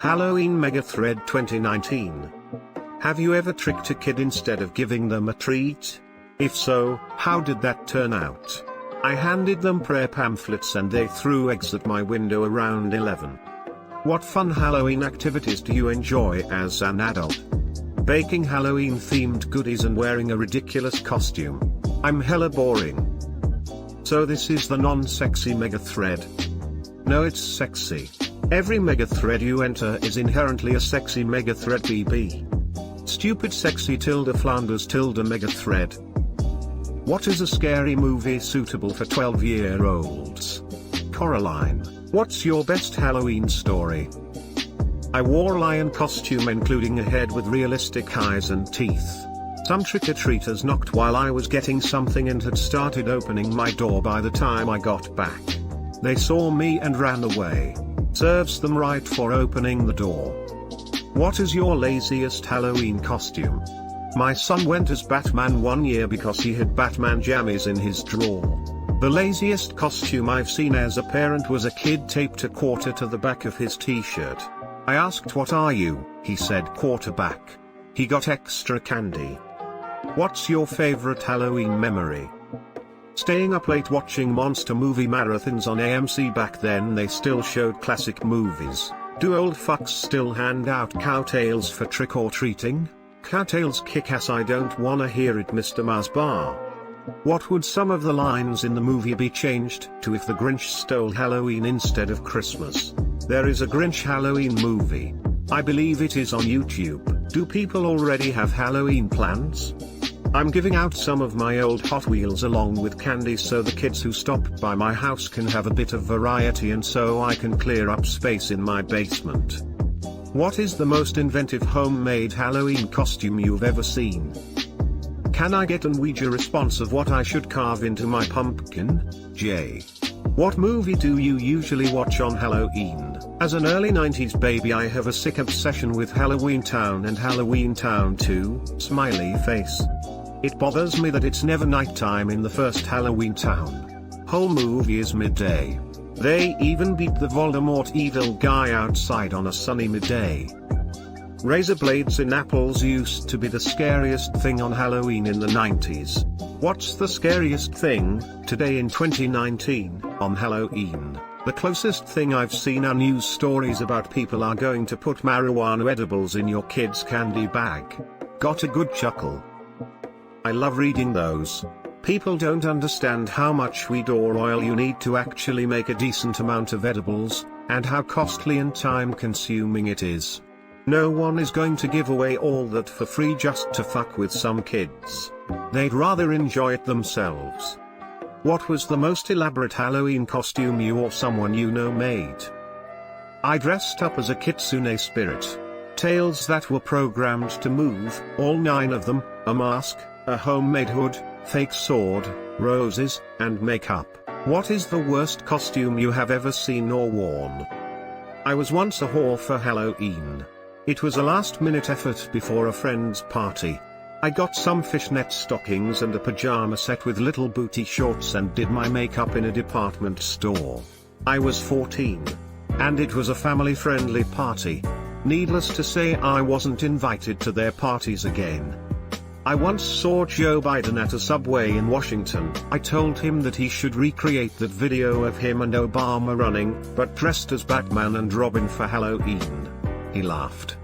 Halloween Megathread 2019. Have you ever tricked a kid instead of giving them a treat? If so, how did that turn out? I handed them prayer pamphlets and they threw eggs at my window around 11. What fun Halloween activities do you enjoy as an adult? Baking Halloween-themed goodies and wearing a ridiculous costume. I'm hella boring. So this is the non-sexy Megathread. No, it's sexy. Every Megathread you enter is inherently a sexy Megathread BB. Stupid sexy tilde Flanders tilde Megathread. What is a scary movie suitable for 12-year-olds? Coraline, what's your best Halloween story? I wore a lion costume including a head with realistic eyes and teeth. Some trick-or-treaters knocked while I was getting something and had started opening my door by the time I got back. They saw me and ran away. Serves them right for opening the door. What is your laziest Halloween costume? My son went as Batman one year because he had Batman jammies in his drawer. The laziest costume I've seen as a parent was a kid taped a quarter to the back of his t-shirt. I asked, "What are you?" He said, "Quarterback." He got extra candy. What's your favorite Halloween memory? Staying up late watching monster movie marathons on AMC. Back then they still showed classic movies. Do old fucks still hand out cowtails for trick-or-treating? Cowtails kick ass, I don't wanna hear it, Mr. Masbar. What would some of the lines in the movie be changed to if the Grinch stole Halloween instead of Christmas? There is a Grinch Halloween movie. I believe it is on YouTube. Do people already have Halloween plans? I'm giving out some of my old Hot Wheels along with candy so the kids who stop by my house can have a bit of variety and so I can clear up space in my basement. What is the most inventive homemade Halloween costume you've ever seen? Can I get an Ouija response of what I should carve into my pumpkin? J. What movie do you usually watch on Halloween? As an early 90s baby I have a sick obsession with Halloween Town and Halloween Town 2, smiley face. It bothers me that it's never nighttime in the first Halloween Town. Whole movie is midday. They even beat the Voldemort evil guy outside on a sunny midday. Razor blades in apples used to be the scariest thing on Halloween in the 90s. What's the scariest thing, today in 2019, on Halloween? The closest thing I've seen are news stories about people are going to put marijuana edibles in your kid's candy bag. Got a good chuckle. I love reading those. People don't understand how much weed or oil you need to actually make a decent amount of edibles, and how costly and time-consuming it is. No one is going to give away all that for free just to fuck with some kids. They'd rather enjoy it themselves. What was the most elaborate Halloween costume you or someone you know made? I dressed up as a kitsune spirit. Tails that were programmed to move, all 9 of them, a mask, a homemade hood, fake sword, roses, and makeup. What is the worst costume you have ever seen or worn? I was once a whore for Halloween. It was a last-minute effort before a friend's party. I got some fishnet stockings and a pajama set with little booty shorts and did my makeup in a department store. I was 14. And it was a family-friendly party. Needless to say, I wasn't invited to their parties again. I once saw Joe Biden at a Subway in Washington. I told him that he should recreate that video of him and Obama running, but dressed as Batman and Robin for Halloween. He laughed.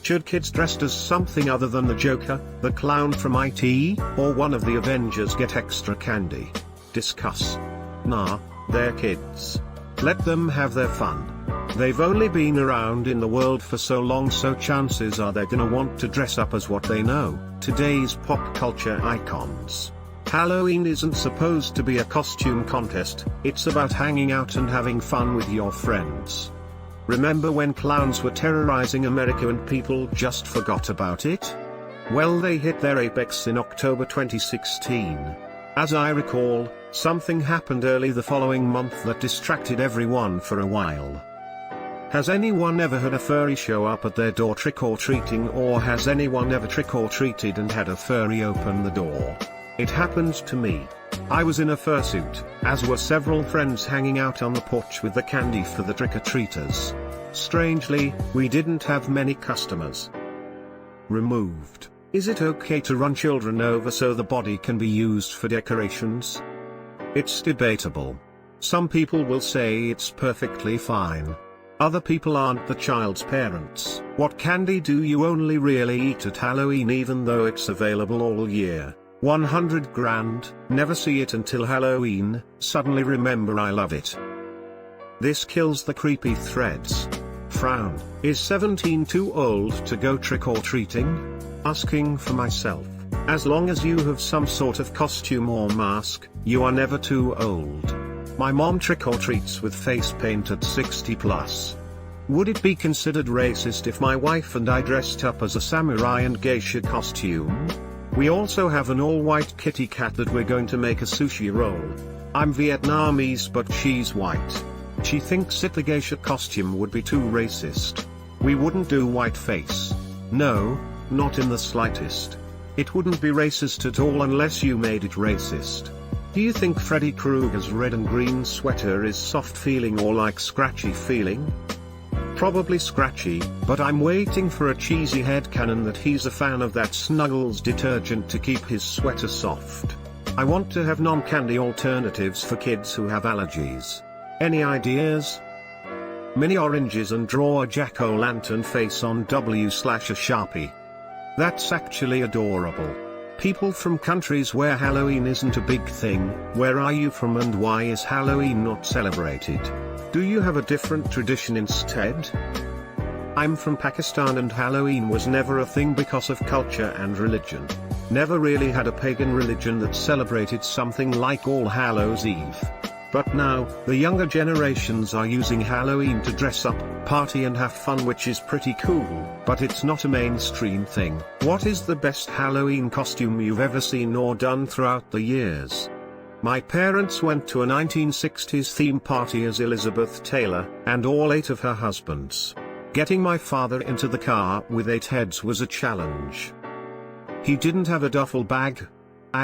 Should kids dressed as something other than the Joker, the clown from IT, or one of the Avengers get extra candy? Discuss. Nah, they're kids. Let them have their fun. They've only been around in the world for so long, so chances are they're gonna want to dress up as what they know, today's pop culture icons. Halloween isn't supposed to be a costume contest, it's about hanging out and having fun with your friends. Remember when clowns were terrorizing America and people just forgot about it? Well, they hit their apex in October 2016. As I recall, something happened early the following month that distracted everyone for a while. Has anyone ever had a furry show up at their door trick-or-treating, or has anyone ever trick-or-treated and had a furry open the door? It happened to me. I was in a fursuit, as were several friends hanging out on the porch with the candy for the trick-or-treaters. Strangely, we didn't have many customers. Removed. Is it okay to run children over so the body can be used for decorations? It's debatable. Some people will say it's perfectly fine. Other people aren't the child's parents. What candy do you only really eat at Halloween even though it's available all year? 100 grand, never see it until Halloween, suddenly remember I love it. This kills the creepy threads. Frown, is 17 too old to go trick-or-treating? Asking for myself. As long as you have some sort of costume or mask, you are never too old. My mom trick-or-treats with face paint at 60 plus. Would it be considered racist if my wife and I dressed up as a samurai and geisha costume? We also have an all-white kitty cat that we're going to make a sushi roll. I'm Vietnamese but she's white. She thinks it the geisha costume would be too racist. We wouldn't do white face. No, not in the slightest. It wouldn't be racist at all unless you made it racist. Do you think Freddy Krueger's red and green sweater is soft feeling or like scratchy feeling? Probably scratchy, but I'm waiting for a cheesy headcanon that he's a fan of that Snuggles detergent to keep his sweater soft. I want to have non-candy alternatives for kids who have allergies. Any ideas? Mini oranges and draw a jack-o'-lantern face on W/a Sharpie. That's actually adorable. People from countries where Halloween isn't a big thing, where are you from and why is Halloween not celebrated? Do you have a different tradition instead? I'm from Pakistan and Halloween was never a thing because of culture and religion. Never really had a pagan religion that celebrated something like All Hallows Eve. But now, the younger generations are using Halloween to dress up, party and have fun, which is pretty cool, but it's not a mainstream thing. What is the best Halloween costume you've ever seen or done throughout the years? My parents went to a 1960s theme party as Elizabeth Taylor, and all 8 of her husbands. Getting my father into the car with 8 heads was a challenge. He didn't have a duffel bag,